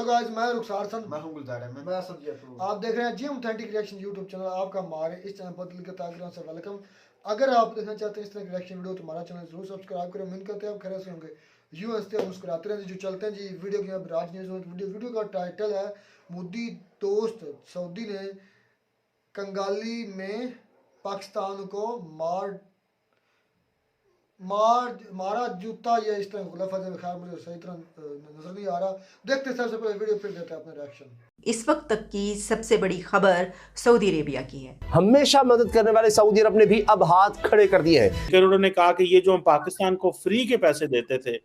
Guys, मैं रुखसार सन, मैं हूं गुलजार अहमद, मैं संजय प्रो। आप देख रहे हैं जी ऑथेंटिक रिएक्शन यूट्यूब चैनल। आपका हमारे इस चैनल पर दिल के ताक़िरों से वेलकम। अगर आप देखना चाहते हैं इस तरह की रिएक्शन वीडियो तो हमारा चैनल जरूर सब्सक्राइब करें। उम्मीद करते हैं आप खैर से होंगे। यूं हंसते हैं मुस्कुराते रहें। जो चलते हैं जी वीडियो की। अब राज न्यूज़ वीडियो का टाइटल है मोदी दोस्त सऊदी ने कंगाली में पाकिस्तान को मारा जूता, या इस तरह लफ्ज़ ख्याल मुझे सही तरह नजर नहीं आ रहा। देखते हैं सबसे पहले वीडियो, फिर देते हैं अपना रिएक्शन। इस वक्त तक की सबसे बड़ी खबर सऊदी अरेबिया की है। हमेशा मदद करने वाले सऊदी अरब ने भी अब हाथ खड़े कर दिए हैं। फिर उन्होंने कहा कि ये जो हम पाकिस्तान को फ्री के पैसे देते थे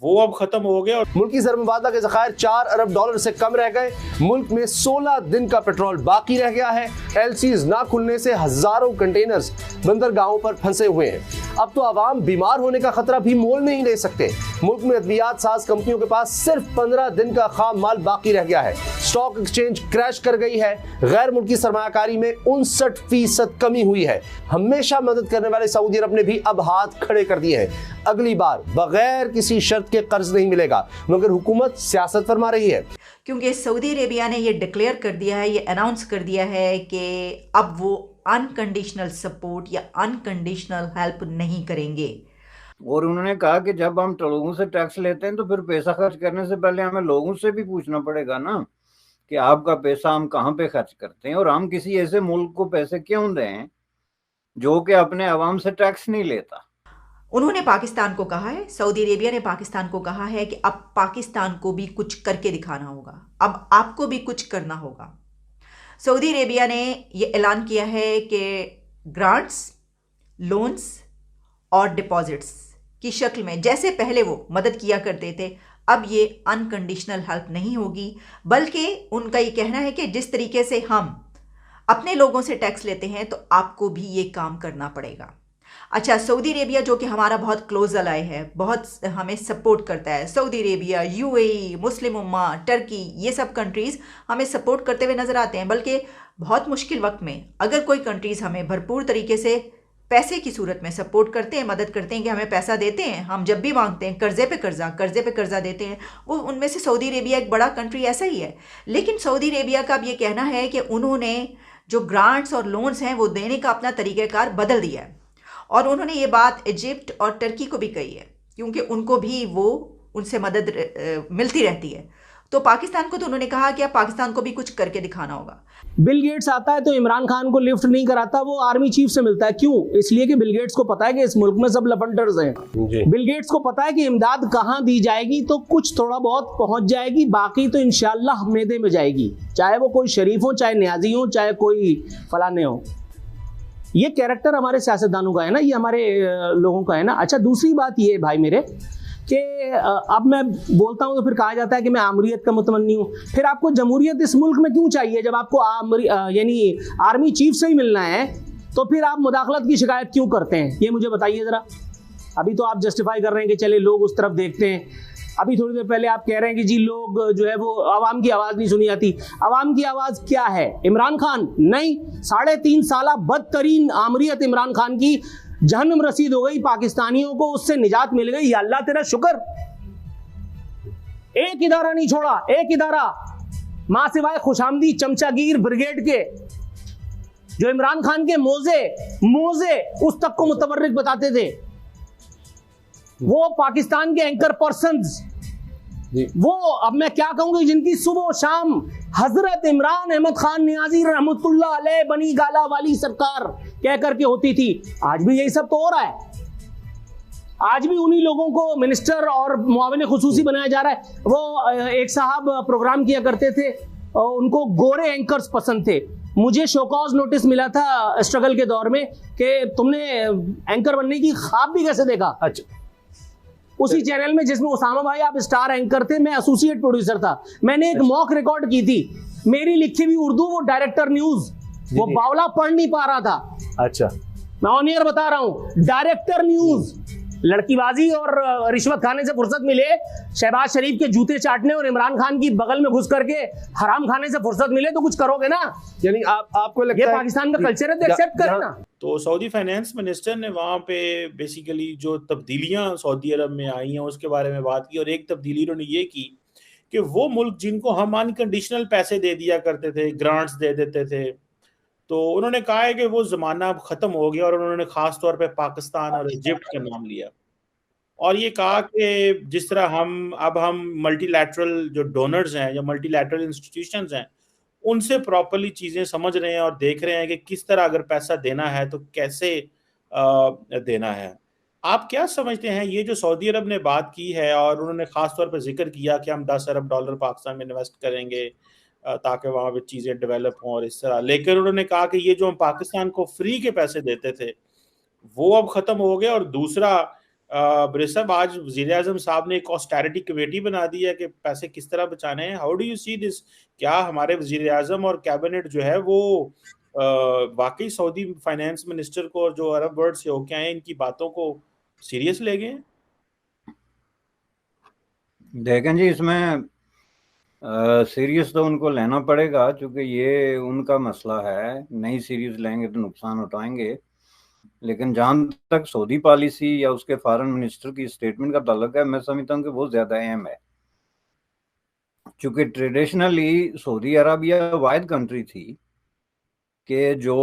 वो अब खत्म हो गए और मुल्की ज़र मुबादला के ज़खायर 4 अरब डॉलर से कम रह गए। मुल्क में 16 दिन का पेट्रोल बाकी रह गया है। एलसीज ना खुलने से हजारों कंटेनर्स बंदरगाहों पर फंसे हुए हैं। अब तो आवाम बीमार होने का खतरा भी मोल नहीं ले सकते। मुल्क में अद्वियात साज कंपनियों के पास सिर्फ 15 दिन का खाम माल बाकी रह गया है। स्टॉक एक्सचेंज क्रैश कर गई है। गैर मुल्की सरमायाकारी में 59% कमी हुई है। हमेशा मदद करने वाले सऊदी अरब ने भी अब हाथ खड़े कर दिए हैं। अगली बार बगैर किसी शर्त के कर्ज नहीं मिलेगा, मगर हुकूमत सियासत फरमा रही है। क्योंकि सऊदी अरेबिया ने ये डिक्लेयर कर दिया है, ये अनाउंस कर दिया है कि अब वो अनकंडीशनल सपोर्ट या अनकंडीशनल हेल्प नहीं करेंगे। और उन्होंने कहा कि जब हम लोगों से टैक्स लेते हैं तो फिर पैसा खर्च करने से पहले हमें लोगों से भी पूछना पड़ेगा ना कि आपका पैसा हम कहाँ पे खर्च करते हैं, और हम किसी ऐसे मुल्क को पैसे क्यों दें जो कि अपने अवाम से टैक्स नहीं लेता। उन्होंने पाकिस्तान को कहा है, सऊदी अरेबिया ने पाकिस्तान को कहा है कि अब पाकिस्तान को भी कुछ करके दिखाना होगा, अब आपको भी कुछ करना होगा। सऊदी अरेबिया ने ये ऐलान किया है कि ग्रांट्स, लोन्स और डिपॉजिट्स की शक्ल में जैसे पहले वो मदद किया करते थे, अब ये अनकंडीशनल हेल्प नहीं होगी, बल्कि उनका ये कहना है कि जिस तरीके से हम अपने लोगों से टैक्स लेते हैं तो आपको भी ये काम करना पड़ेगा। अच्छा, सऊदी अरेबिया जो कि हमारा बहुत क्लोज अलाय है, बहुत हमें सपोर्ट करता है। सऊदी अरेबिया, यूएई, मुस्लिम उम्मा, टर्की, ये सब कंट्रीज़ हमें सपोर्ट करते हुए नज़र आते हैं। बल्कि बहुत मुश्किल वक्त में अगर कोई कंट्रीज़ हमें भरपूर तरीके से पैसे की सूरत में सपोर्ट करते हैं, मदद करते हैं, कि हमें पैसा देते हैं, हम जब भी मांगते हैं कर्जे पे कर्जा देते हैं, वो उनमें से सऊदी अरेबिया एक बड़ा कंट्री ऐसा ही है। लेकिन सऊदी अरेबिया का अब ये कहना है कि उन्होंने जो ग्रांट्स और लोन्स हैं वो देने का अपना तरीक़ाकार बदल दिया है। और उन्होंने ये बात इजिप्ट और टर्की को भी कही है, क्योंकि उनको भी वो उनसे मदद मिलती रहती है। तो पाकिस्तान को तो उन्होंने कहा कि अब पाकिस्तान को भी कुछ करके दिखाना होगा। बिल गेट्स आता है तो इमरान खान को लिफ्ट नहीं कराता, वो आर्मी चीफ से मिलता है। क्यों? इसलिए कि बिल गेट्स को पता है कि इस मुल्क में सब लफंडर्स हैं। बिल गेट्स को पता है कि इमदाद कहाँ दी जाएगी तो कुछ थोड़ा बहुत पहुंच जाएगी, बाकी तो इंशाल्लाह मैदे में जाएगी, चाहे वो कोई शरीफ हो, चाहे न्याजी हो, चाहे कोई फलाने हो। ये कैरेक्टर हमारे सियासतदानों का है ना, ये हमारे लोगों का है ना। अच्छा, दूसरी बात ये भाई मेरे कि अब मैं बोलता हूँ तो फिर कहा जाता है कि मैं आमरीत का मुतमन्नी हूँ। फिर आपको जमहूरियत इस मुल्क में क्यों चाहिए जब आपको यानी आर्मी चीफ से ही मिलना है? तो फिर आप मुदाखलत की शिकायत क्यों करते हैं, ये मुझे बताइए ज़रा। अभी तो आप जस्टिफाई कर रहे हैं कि चले लोग उस तरफ देखते हैं। अभी थोड़ी देर पहले आप कह रहे हैं कि जी लोग जो है वो आवाम की आवाज़ नहीं सुनी जाती। आवाम की आवाज़ क्या है? इमरान खान? नहीं, 3.5 साल बदतरीन आमरीत इमरान खान की जहन्नम रसीद हो गई, पाकिस्तानियों को उससे निजात मिल गई। या अल्लाह तेरा शुक्र, एक इदारा नहीं छोड़ा, एक इदारा, मां सिवाय खुशामदी चमचागीर ब्रिगेड के, जो इमरान खान के मोजे उस तक को मुतवर्रिक बताते थे, वो पाकिस्तान के एंकर पर्सन्स, वो अब मैं क्या कहूंगी, जिनकी सुबह शाम हजरत इमरान अहमद खान नियाजी रहमतुल्लाह अलैह बनी गाला वाली सरकार कह करके होती थी। आज भी यही सब तो हो रहा है। आज भी उन्हीं लोगों को मिनिस्टर और मुआविन खुसूसी बनाया जा रहा है। वो एक साहब प्रोग्राम किया करते थे, उनको गोरे एंकर्स पसंद थे। मुझे शोकॉज नोटिस मिला था स्ट्रगल के दौर में कि तुमने एंकर बनने की ख्वाब भी कैसे देखा। अच्छा, उसी चैनल में जिसमें उसामा भाई आप स्टार एंकर थे, मैं एसोसिएट प्रोड्यूसर था। मैंने एक मॉक रिकॉर्ड की थी, मेरी लिखी हुई उर्दू वो डायरेक्टर न्यूज, वो बावला पढ़ नहीं पा रहा था। अच्छा, मैं ऑन एयर बता रहा हूं, डायरेक्टर न्यूज। लड़कीबाजी और रिश्वत खाने से फुर्सत मिले, शहबाज शरीफ के जूते चाटने और इमरान खान की बगल में घुस करके हराम खाने से फुर्सत मिले तो कुछ करोगे ना। यानी आपको लगता है ये पाकिस्तान का कल्चर है तो एक्सेप्ट करना। तो सऊदी फाइनेंस मिनिस्टर ने वहाँ पे बेसिकली जो तब्दीलियां सऊदी अरब में आई हैं उसके बारे में बात की, और एक तब्दीली उन्होंने ये की कि वो मुल्क जिनको हम अनकंडीशनल पैसे दे दिया करते थे, ग्रांट्स दे देते थे, तो उन्होंने कहा है कि वो ज़माना अब ख़त्म हो गया, और उन्होंने ख़ास तौर पे पाकिस्तान और इजिप्ट का नाम लिया, और ये कहा कि जिस तरह हम मल्टीलैटरल जो डोनर्स हैं या मल्टीलैटरल इंस्टीट्यूशंस हैं, उनसे प्रॉपर्ली चीज़ें समझ रहे हैं और देख रहे हैं कि किस तरह अगर पैसा देना है तो कैसे देना है। आप क्या समझते हैं, ये जो सऊदी अरब ने बात की है और उन्होंने ख़ास तौर पे ज़िक्र किया कि हम $10 अरब पाकिस्तान में इन्वेस्ट करेंगे ताकि वहाँ पे चीज़ें डेवलप हों और इस तरह, लेकिन उन्होंने कहा कि ये जो हम पाकिस्तान को फ्री के पैसे देते थे, वो अब ख़त्म हो गया। और दूसरा, बड़े साहब, आज वज़ीर-ए-आज़म साहब ने एक ऑस्टेरिटी कमेटी बना दी है कि पैसे किस तरह बचाने हैं। How do you see this? क्या हमारे वज़ीर-ए-आज़म और कैबिनेट जो है वो वाक़ई सऊदी फाइनेंस मिनिस्टर को, जो अरब वर्ल्ड से होके आए हैं, इनकी बातों को सीरियस ले गए हैं? देखें जी, इसमें सीरियस तो उनको लेना पड़ेगा, क्योंकि ये उनका मसला है। नहीं सीरियस लेंगे तो नुकसान उठाएंगे। लेकिन जहां तक सऊदी पॉलिसी या उसके फॉरेन मिनिस्टर की स्टेटमेंट का ताल्लुक है, मैं समझता हूँ कि वो ज्यादा अहम है, क्योंकि ट्रेडिशनली सऊदी अरबिया वाहिद कंट्री थी कि जो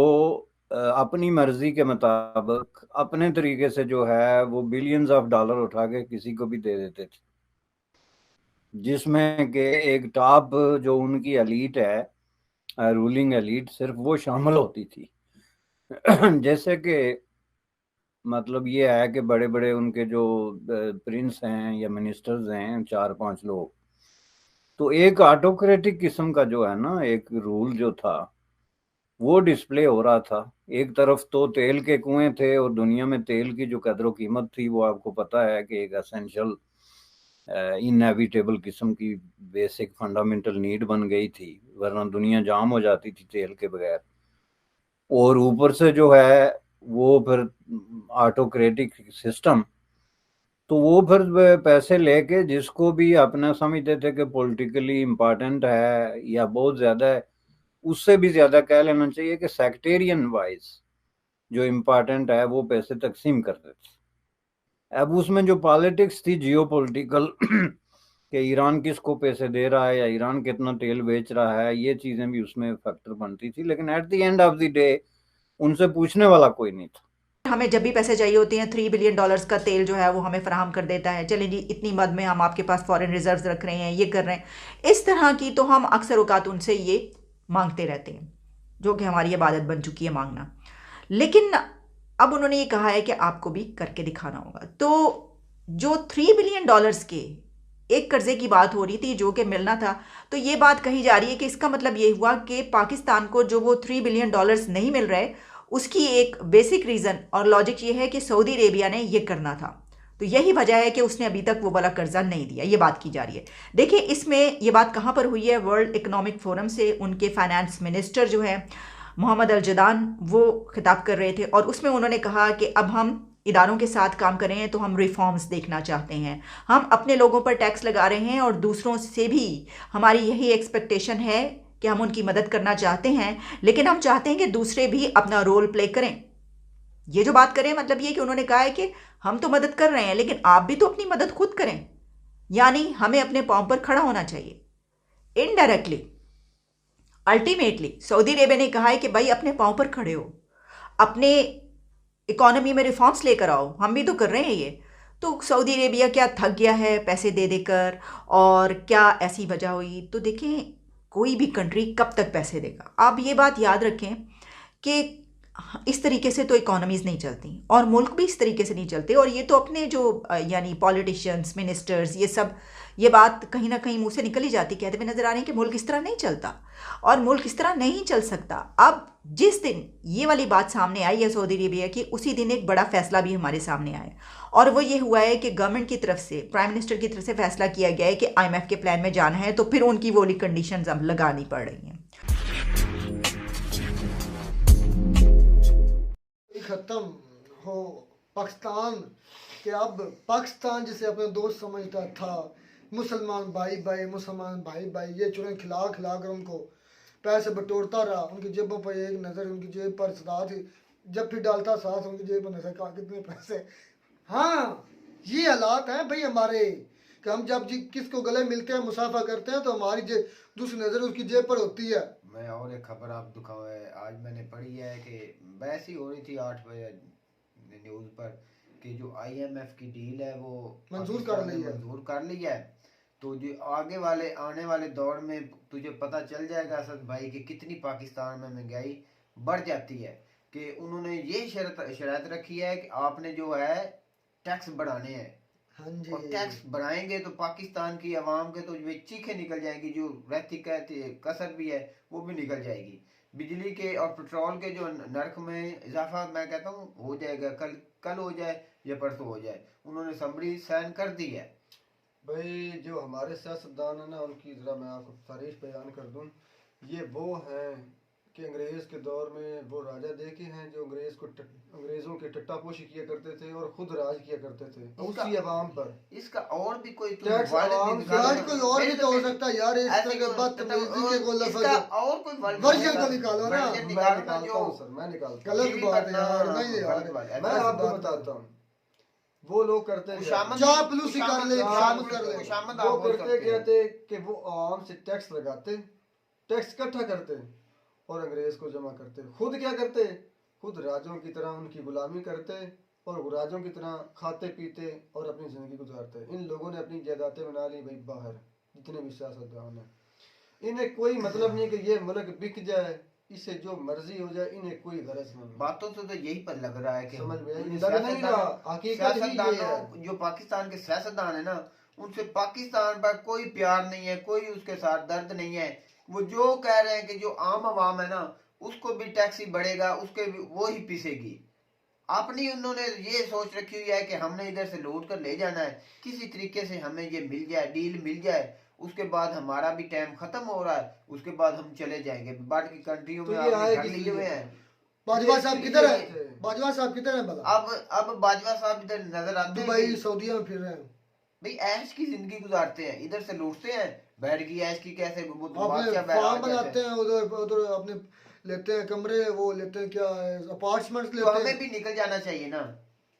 अपनी मर्जी के मुताबिक अपने तरीके से जो है वो बिलियंस ऑफ डॉलर उठा के किसी को भी दे देते थे, जिसमें कि एक टॉप जो उनकी एलीट है, रूलिंग एलीट, सिर्फ वो शामिल होती थी। जैसे कि मतलब ये है कि बड़े बड़े उनके जो प्रिंस हैं या मिनिस्टर्स हैं, 4-5 लोग, तो एक ऑटोक्रेटिक किस्म का जो है ना, एक रूल जो था वो डिस्प्ले हो रहा था। एक तरफ तो तेल के कुएं थे, और दुनिया में तेल की जो कदर कीमत थी वो आपको पता है कि एक एसेंशियल इनएविटेबल किस्म की बेसिक फंडामेंटल नीड बन गई थी, वरना दुनिया जाम हो जाती थी तेल के बगैर। और ऊपर से जो है वो फिर ऑटोक्रेटिक सिस्टम, तो वो फिर पैसे लेके जिसको भी अपना समझते थे कि पॉलिटिकली इम्पोर्टेंट है या बहुत ज्यादा है, उससे भी ज्यादा कह लेना चाहिए कि सेक्टेरियन वाइज जो इम्पोर्टेंट है वो पैसे तकसीम करते थे। अब उसमें जो पॉलिटिक्स थी जियो पॉलिटिकल कि ईरान किसको पैसे दे रहा है या ईरान कितना तेल बेच रहा है, ये चीजें भी उसमें फैक्टर बनती थी। लेकिन at the end of the day उनसे पूछने वाला कोई नहीं था। हमें जब भी पैसे चाहिए होते हैं $3 बिलियन का तेल जो है वो हमें फराहम कर देता है। चलें जी, इतनी मद में हम आपके पास फॉरेन रिजर्व्स रख रहे हैं, ये कर रहे हैं, इस तरह की तो हम अक्सर औकात उनसे ये मांगते रहते हैं, जो कि हमारी इबादत बन चुकी है मांगना। लेकिन अब उन्होंने ये कहा है कि आपको भी करके दिखाना होगा। तो जो $3 बिलियन के एक कर्जे की बात हो रही थी जो कि मिलना था, तो ये बात कही जा रही है कि इसका मतलब ये हुआ कि पाकिस्तान को जो वो $3 बिलियन नहीं मिल रहे, उसकी एक बेसिक रीज़न और लॉजिक ये है कि सऊदी अरेबिया ने ये करना था। तो यही वजह है कि उसने अभी तक वो वाला कर्जा नहीं दिया, ये बात की जा रही है। देखिए, इसमें ये बात कहाँ पर हुई है, वर्ल्ड इकोनॉमिक फोरम से उनके फाइनेंस मिनिस्टर जो है मोहम्मद अल जदान, वो खिताब कर रहे थे, और उसमें उन्होंने कहा कि अब हम इदारों के साथ काम कर रहे हैं तो हम रिफॉर्म्स देखना चाहते हैं। हम अपने लोगों पर टैक्स लगा रहे हैं और दूसरों से भी हमारी यही एक्सपेक्टेशन है कि हम उनकी मदद करना चाहते हैं, लेकिन हम चाहते हैं कि दूसरे भी अपना रोल प्ले करें। ये जो बात करें, मतलब ये कि उन्होंने कहा है कि हम तो मदद कर रहे हैं लेकिन आप भी तो अपनी मदद खुद करें, यानी हमें अपने पांव पर खड़ा होना चाहिए। इनडायरेक्टली, अल्टीमेटली सऊदी अरेबिया ने कहा है कि भाई अपने पांव पर खड़े हो, अपने इकोनॉमी में रिफॉर्म्स लेकर आओ, हम भी तो कर रहे हैं ये। तो सऊदी अरेबिया क्या थक गया है पैसे दे देकर, और क्या ऐसी वजह हुई? तो देखें, कोई भी कंट्री कब तक पैसे देगा? आप ये बात याद रखें कि इस तरीके से तो इकोनॉमीज़ नहीं चलती, और मुल्क भी इस तरीके से नहीं चलते। और ये तो अपने जो यानी पॉलिटिशियंस, मिनिस्टर्स, ये सब ये बात कहीं ना कहीं मुंह से निकल ही जाती, कहते हुए नजर आ रहे हैं कि मुल्क इस तरह नहीं चलता और मुल्क इस तरह नहीं चल सकता। अब जिस दिन ये वाली बात सामने आई है सऊदी अरेबिया की, उसी दिन एक बड़ा फैसला भी हमारे सामने आया, और वो ये हुआ है कि गवर्नमेंट की तरफ से, प्राइम मिनिस्टर की तरफ से फैसला किया गया है कि IMF के प्लान में जाना है, तो फिर उनकी वो वाली कंडीशंस अब लगानी पड़ रही हैं। खत्म हो पाकिस्तान कि अब पाकिस्तान जिसे अपने दोस्त समझता था, मुसलमान भाई भाई, मुसलमान भाई भाई, ये चुने खिला खिला कर उनको पैसे बटोरता रहा। उनकी जेबों पर एक नज़र, उनकी जेब पर सदा थी, जब भी डालता साथ उनकी जेब पर नजर, कहा कितने पैसे। हाँ, ये हालात हैं भाई हमारे कि हम जब जी किसको गले मिलते हैं मुसाफा करते हैं तो हमारी दूसरी नजर उसकी जेब पर होती है। मैं और एक खबर आप दिखाऊँ है, आज मैंने पढ़ी है कि बहस ही हो रही थी 8 बजे न्यूज़ पर कि जो IMF की डील है वो मंजूर पाकिस्तान कर ने ली है। मंजूर कर ली है। तो जो आने वाले दौर में तुझे पता चल जाएगा असद भाई कि कितनी पाकिस्तान में महंगाई बढ़ जाती है, कि उन्होंने ये शर्त रखी है कि आपने जो है टैक्स बढ़ाने हैं। हाँ जी। और टैक्स बढ़ाएंगे तो पाकिस्तान की आवाम के तो वे चीखें निकल जाएंगी, जो रहती कहती कसर भी है वो भी निकल जाएगी। बिजली के और पेट्रोल के जो नर्क में इजाफा मैं कहता हूँ हो जाएगा, कल हो जाए या परसों हो जाए। उन्होंने समरी साइन कर दी है। भाई जो हमारे सियासतदान है ना, उनकी ज़रा मैं आपको तारीफ बयान कर दूं, ये वो हैं कि अंग्रेज़ के दौर में वो राजा देखे हैं जो अंग्रेज़ों के टट्टापोशी किया करते थे और खुद राज किया करते थे उसी अवाम पर। इसका और भी कोई टैक्स आवाम से आज कोई और भी तो हो सकता है यार, इस तरह के बदतमीजी के को लफ्ज़ और कोई वर्जन को निकालो ना। वर्जन मैं निकालना निकालता जो हूँ सर, मैं निकालता गलत बात है यार, नहीं यार। गलत बात है। हूँ। मैं आपको बताता हूँ वो लोग करते थे, चापलूसी कर ले, शामिल कर ले। वो करते क्या थे कि वो आवाम से टैक्स लगाते, टैक्स इकट्ठा करते और अंग्रेज को जमा करते। खुद क्या करते, खुद राजों की तरह उनकी गुलामी करते और राजों की तरह खाते पीते और अपनी जिंदगी गुजारते। इन लोगों ने अपनी जायदादें बना ली भाई बाहर, जितने भी सियासतदान हैं। इन्हें कोई मतलब नहीं कि ये मुल्क बिक जाए, इससे जो मर्जी हो जाए, इन्हें कोई गरज नहीं। बातों से तो यही पता लग रहा है कि समझ में लग नहीं रहा, हकीकत ही ये है। जो पाकिस्तान के सियासतदान है ना, उनसे पाकिस्तान पर कोई प्यार नहीं है, कोई उसके साथ दर्द नहीं है। वो जो कह रहे हैं कि जो आम आवाम है ना उसको भी टैक्स ही बढ़ेगा, उसके भी वो ही पिसेगी। अपनी उन्होंने ये सोच रखी हुई है कि हमने इधर से लूट कर ले जाना है, किसी तरीके से हमें ये मिल जाए, डील मिल जाए, उसके बाद हमारा भी टाइम खत्म हो रहा है, उसके बाद हम चले जाएंगे बाहर की कंट्रियों में। घर लिए हुए हैं। बाजवा साहब किधर है? बाजवा साहब किधर है भला? अब बाजवा साहब इधर नजर आते हैं, दुबई सऊदीया में फिर रहे हैं भाई, ऐश की जिंदगी गुजारते हैं, इधर से लूटते हैं, बैठ की ऐश की कैसे अपने फार्म बनाते हैं, उधर अपने लेते हैं कमरे, वो लेते हैं क्या अपार्टमेंट्स तो लेते हैं। हमें भी निकल जाना चाहिए ना,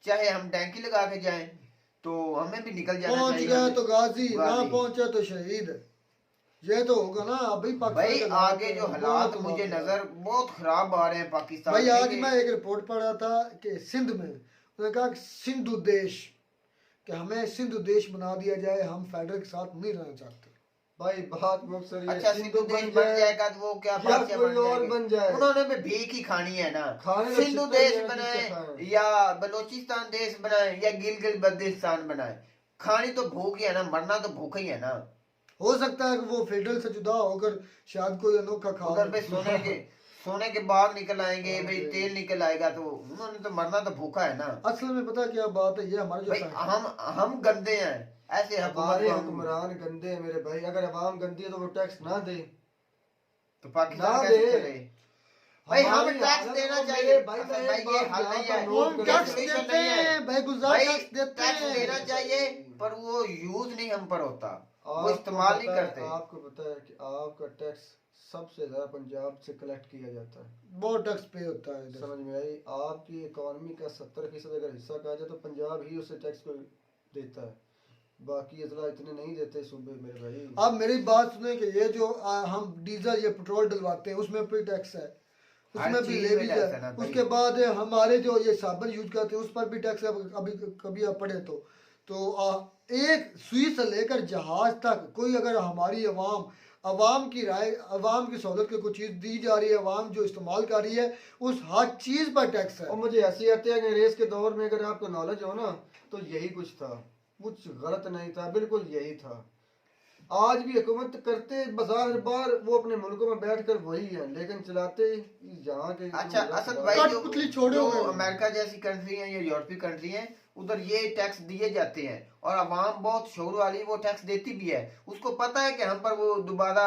चाहे हम टैंकी लगा के जाएं तो हमें भी निकल जाना पहुंच चाहिए। गया तो गाजी, ना पहुंचा तो शहीद। ये तो होगा ना अभी भाई। आगे जो हालात मुझे नजर बहुत खराब आ रहे हैं पाकिस्तान भाई। आज के। मैं एक रिपोर्ट पढ़ रहा था कि सिंध में उन्होंने कहा कि सिंधु देश, कि हमें सिंधु देश बना दिया जाए, हम फेडरल के साथ नहीं रहना चाहते। भाई बात मुख्तसर ये, अच्छा सिंधु देश बन जाएगा तो वो क्या बात है, कोई और बन जाए, उन्होंने भी भीख ही खानी है ना। खाने सिंधु देश बनाए या बलोचिस्तान देश बनाए या गिलगित बल्तिस्तान बनाए, खानी तो भूख ही है ना, मरना तो भूख ही है ना। हो सकता है कि वो फेडरल से जुदा होकर शायद कोई अनोखा खा उधर पे सोने के बाग निकल आएंगे भाई, तेल निकल आएगा, तो उन्होंने तो मरना तो भूखा है ना। असल में पता क्या बात है, ये हमारे भाई जो हम गंदे हैं, ऐसे हमारे हुक्मरान गंदे हैं मेरे भाई। अगर अवाम गंदी है तो वो टैक्स ना दे तो पाकिस्तान कैसे चले भाई? हम टैक्स देना चाहिए भाई, ये हल नहीं है, टैक्स देते हैं भाई, गुजार टैक्स देते टैक्स हैं, देना चाहिए, पर वो यूज नहीं हम पर होता, वो इस्तेमाल नहीं करते। आपको पता है कि आपका टैक्स सबसे ज्यादा पंजाब से कलेक्ट किया जाता है, बहुत टैक्स पे होता है इधर। समझ में आई? आपकी इकोनॉमी का 70% अगर हिस्सा कहा जाए तो पंजाब ही उससे टैक्स को देता है, बाकी अजला इतने नहीं देते सूबे मेरे भाई। अब मेरी बात सुने कि ये जो हम डीजल या पेट्रोल डलवाते हैं उसमें भी टैक्स है, उसमें भी लेवी है। उसके बाद हमारे जो ये साबुन यूज करते हैं उस पर भी टैक्स है। अभी कभी आप पढ़े तो एक सुई से लेकर जहाज तक कोई अगर हमारी अवाम की राय, अवाम की सहूलत की कोई चीज़ दी जा रही है, अवाम जो इस्तेमाल कर रही है, उस हर चीज़ पर टैक्स है। और मुझे ऐसी आती है कि अंग्रेज के दौर में अगर आपको नॉलेज हो ना तो यही कुछ था, कुछ गलत नहीं था, बिल्कुल यही था। आज भी हुकूमत करते बाजार बार वो अपने मुल्कों में बैठकर वही है, लेकिन चलाते यहाँ के। अच्छा असद भाई, जो अमेरिका जैसी कंट्री है या यूरोपीय कंट्री है, उधर ये टैक्स दिए जाते हैं और अवाम बहुत शोर वाली वो टैक्स देती भी है। उसको पता है कि हम पर वो दोबारा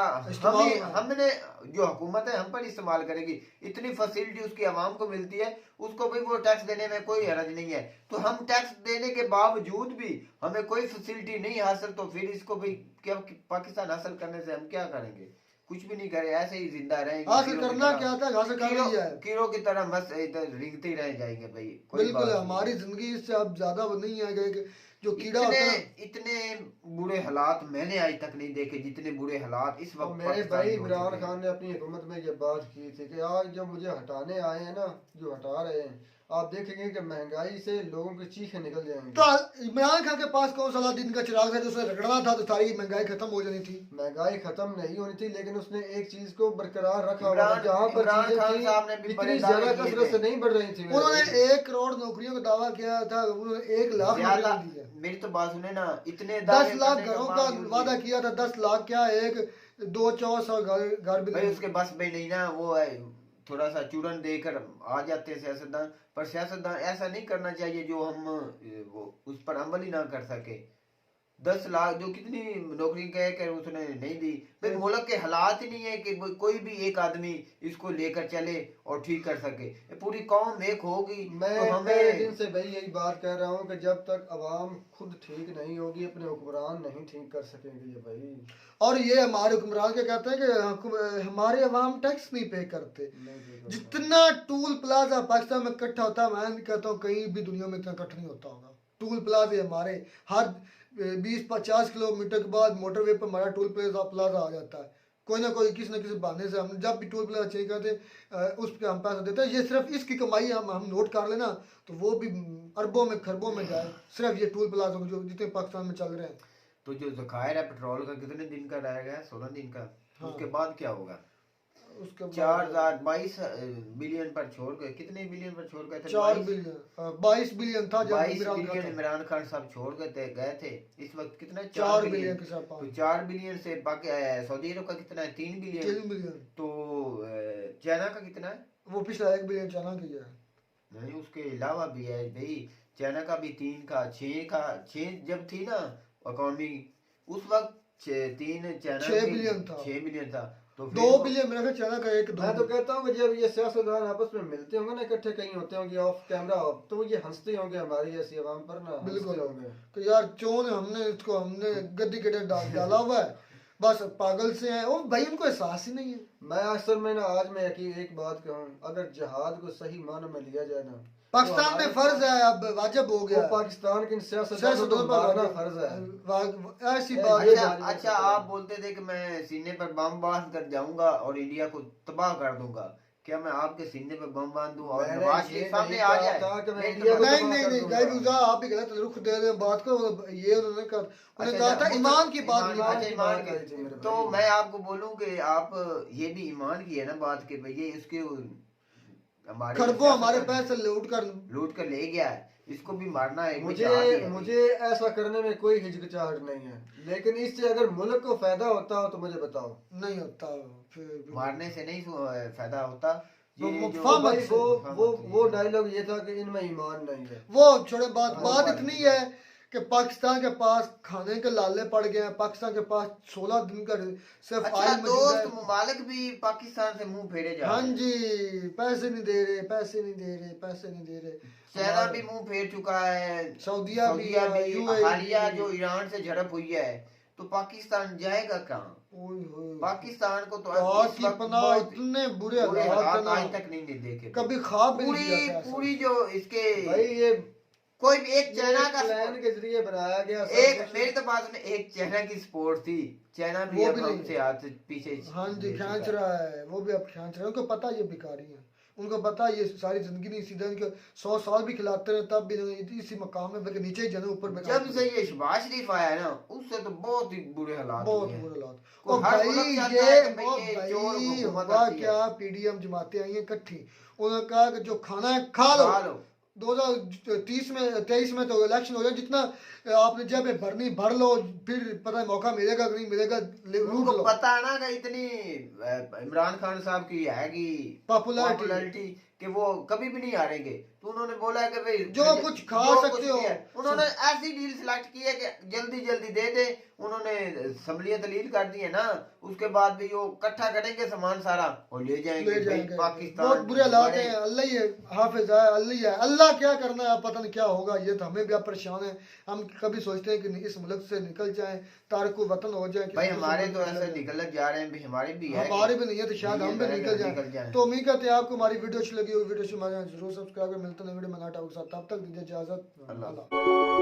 हमने जो हुकूमत है हम पर इस्तेमाल करेगी, इतनी फैसिलिटी उसकी अवाम को मिलती है, उसको भी वो टैक्स देने में कोई हरज नहीं है। तो हम टैक्स देने के बावजूद भी हमें कोई फैसिलिटी नहीं हासिल, तो फिर इसको भी क्या पाकिस्तान हासिल करने से हम क्या करेंगे? कुछ भी नहीं करे, ऐसे ही जिंदा रहेंगे। हासिल करना क्या था, हासिल कर लिया है। कीड़ों की तरह बस इधर रिंगते ही रह जाएंगे भाई। कोई बिल्कुल, बात नहीं हमारी है। जिंदगी इससे अब ज्यादा नहीं आएगा कि जो कीड़ा होता है ना। इतने बुरे हालात मैंने आज तक नहीं देखे जितने बुरे हालात इस और वक्त मेरे पाकिस्तान भाई में हो इमरान चुके हैं। खान ने अपनी हुकूमत में ये बात की थी कि आज जो मुझे हटाने आए हैं ना, जो हटा रहे हैं, आप देखेंगे कि महंगाई से लोगों की चीखें निकल जाएंगी। तो इमरान खान के पास कौन सा दिन का चिराग था जो उसे रगड़ना था तो सारी महंगाई खत्म हो जानी थी। महंगाई खत्म नहीं होनी थी, लेकिन उसने एक चीज को बरकरार रखा हुआ था। इमरान जहाँ पर इमरान चीजें खान थी, साहब ने भी बड़े इतनी दावे ज्यादा किए कसरत से थे। नहीं बढ़ रही थी। उन्होंने 1 करोड़ नौकरियों का दावा किया था, उन्होंने 1 लाख ज्यादा नौकरियां दी है। मेरी तो बात सुने ना, इतने 10 दावे लाख करने के घरों का बावजूद वादा भी- किया था। 10 लाख क्या, 1-2-4 घर भी भाई नहीं। उसके बस में नहीं ना, वो है थोड़ा सा चूरन देकर आ जाते हैं सियासतदान। पर सियासतदान ऐसा नहीं करना चाहिए जो हम वो उस पर अमल ही ना कर सके। 10 लाख जो कितनी नौकरी कह कर उसने नहीं दी। भाई मुल्क के हालात ही नहीं है कि कोई भी एक आदमी इसको लेकर चले और ठीक कर सके। ये पूरी कौम एक होगी मैं तो पहले हमें दिन से भाई यही बात कह रहा हूँ कि जब तक अवाम खुद ठीक नहीं होगी, अपने हुक्मरान नहीं ठीक कर सकेंगे ये भाई। और ये हमारे हुक्मरान क्या कहते हैं कि हमारे अवाम टैक्स नहीं पे करते। जितना टूल प्लाजा पाकिस्तान में इकट्ठा होता है, मैं नहीं कहता हूँ कहीं भी दुनिया में इतना इकट्ठा नहीं होता होगा। टूल प्लाजे हमारे हर 20-50 किलोमीटर के बाद मोटरवे पर हमारा टूल प्लाजा आ जाता है। कोई ना कोई किसी न किसी बहाने से हम जब भी टूल प्लाजा चेंज करते उस पर हम पैसा देते हैं। ये सिर्फ इसकी कमाई हम नोट कर लेना तो वो भी अरबों में खरबों में जाए, सिर्फ ये टूल प्लाजा जो जितने पाकिस्तान में चल रहे हैं। तो जो ज़खायर है पेट्रोल का कितने दिन का रह गया? 16 दिन का। हाँ। उसके बाद क्या होगा? उसके बाद 4022 बिलियन पर छोड़ गए। कितने बिलियन पर छोड़ गए थे? 22 बिलियन था जब 22 इमरान खान बिलियन था। इमरान खान साहब छोड़ गए थे। इस वक्त कितना? 4 बिलियन के साथ तो 4 बिलियन से बाकी सऊदी अरब का कितना है? 3 बिलियन। 3 बिलियन। तो चाइना का कितना है? वो पिछला 1 बिलियन चाइना किया है। नहीं, उसके अलावा भी है भाई। चाइना का भी 3 का 6 जब थी ना इकोनॉमी, उस वक्त 3 चाइना 6 बिलियन था। 6 बिलियन था। तो 2 बिलियन मेरा ख्याल चाइना का 1-2। मैं तो कहता हूँ कि जब ये सियासतदान आपस में मिलते होंगे ना, इकट्ठे कहीं होते होंगे ऑफ कैमरा, तो ये हंसते होंगे हमारी ऐसी आवाम पर ना, बिल्कुल हंसते होंगे कि यार चोन हमने गद्दी के डाला हुआ है, बस पागल से हैं। वो भाई उनको एहसास ही नहीं है। मैं अक्सर में ना, आज मैं एक बात कहूँ, अगर जहाद को सही मानों में लिया जाए ना, पाकिस्तान में फर्ज है, अब वाजिब हो गया। वो पाकिस्तान के सियासतदानों को मारना फर्ज है। ऐसी बात ये है। अच्छा आप बोलते थे कि मैं सीने पर बम बांध कर जाऊंगा और इंडिया को तबाह कर दूंगा। क्या मैं आपके सीने पर बम बांध दूं और मैंने नवाज ये शरीफ सामने नहीं आ कहा जाए? था कि मैं नहीं, इंडिया को नहीं तबाह नहीं कर नहीं दूंगा। गाइब आप भी गलत रुख दे रहे हैं बात को। ये उन्होंने कहा अच्छा, था ईमान की बात ईमान- अच्छा, नहीं। ईमान की बात की। आई थी मेरे तो भाई। मैं आपको बोलूं कि आप ये भी ईमान की है ना बात के भैया, इसके हमारे खरबों हमारे पैसे लूट कर ले गया है, इसको भी मारना है। कोई जहाद ही है। मुझे ऐसा करने में कोई हिचकिचाहट नहीं है, लेकिन इससे अगर मुल्क को फायदा होता हो तो मुझे बताओ। नहीं होता फिर मारने से नहीं फायदा होता। तो ये जो- मुफाहमत भाई से- वो डायलॉग ये था कि इनमें ईमान नहीं है। वो छोड़े बात इतनी है कि पाकिस्तान के पास खाने के लाले पड़ गए हैं। पाकिस्तान के पास 16 दिन का सिर्फ अच्छा आयल मौजूद दोस्त है। ममालिक भी पाकिस्तान से मुंह फेरे जा हाँ रहे हैं। जी, पैसे नहीं दे रहे, पैसे नहीं दे रहे, पैसे नहीं दे रहे। चाइना भी मुंह फेर चुका है, सऊदिया भी, UAE हालिया जो ईरान से झड़प हुई है, तो पाकिस्तान जाएगा कहाँ? ओए होए। पाकिस्तान को तो बहुत इस ही वक्त पनाह, बहुत इतने बुरे बुरे हालात हालात हैं आज ना, तक नहीं देखे। कभी ख्वाब भी नहीं पूरी किया था ऐसा। पूरी जो इसके भाई ये कोई भी एक चाइना का प्लान के जरिए बनाया गया सब एक कुछ। मेरी तो बात सुने, एक चाइना की स्पोर्ट थी। चाइना भी वो अब भी नहीं। हमसे हाथ पीछे हाँ जी, ले खींच चुका है। रहा है, वो भी अब खींच रहा है। उनको पता ये भिखारी है, उनको पता ये सारी जिंदगी नहीं, सीधा इनको 100 साल भी खिलाते रहे तब भी इसी मकाम में बल्कि नीचे ही जने ऊपर बैठा जब से ये शहबाज शरीफ आया है ना, उससे तो बहुत ही बुरे हालात बहुत हुए हैं। बुरे हालात। कोई और हर भाई मुल्क चाहता ये है कि भाई वो ये भाई चोर हुकूमत हुआ आती है। क्या, पीडीएम जमाते आई हैं इकट्ठी, उन्होंने कहा कि जो खाना है खा लो। खा लो। 2023 में तो इलेक्शन हो गया, जितना आपने जब भरनी भर लो, फिर पता है मौका मिलेगा कि नहीं मिलेगा, लूट उनको लो। पता है ना कि इतनी इमरान खान साहब की हैगी पॉपुलैरिटी कि वो कभी भी नहीं हारेंगे। तो उन्होंने बोला है कि भाई जो कुछ खा सकते हो। उन्होंने ऐसी डील सिलेक्ट की है कि जल्दी जल्दी दे दे। उन्होंने असम्बलियां तलील कर दी है ना, उसके बाद भी वो इकट्ठा करेंगे सामान सारा और ले जाएंगे पाकिस्तान। बहुत बुरे हालात हैं। अल्लाह ही हाफिज है, अल्लाह ही है। अल्लाह क्या करना है पता नहीं क्या होगा। ये तो हमें भी आप परेशान है। हम कभी सोचते हैं कि इस मुल्क से निकल जाएं, तारको वतन हो जाए। भाई हमारे तो ऐसे निकल जा रहे हैं भी, हमारे भी है, हमारे भी नहीं है तो शायद हम भी निकल जाए। तो उम्मीद करते हैं आपको हमारी वीडियो अच्छी लगी हो। वीडियो से जरूर सब्सक्राइब कर, मिलते हैं वीडियो में नया टॉपिक के साथ। तब तक दीजिए इजाजत। अल्लाह।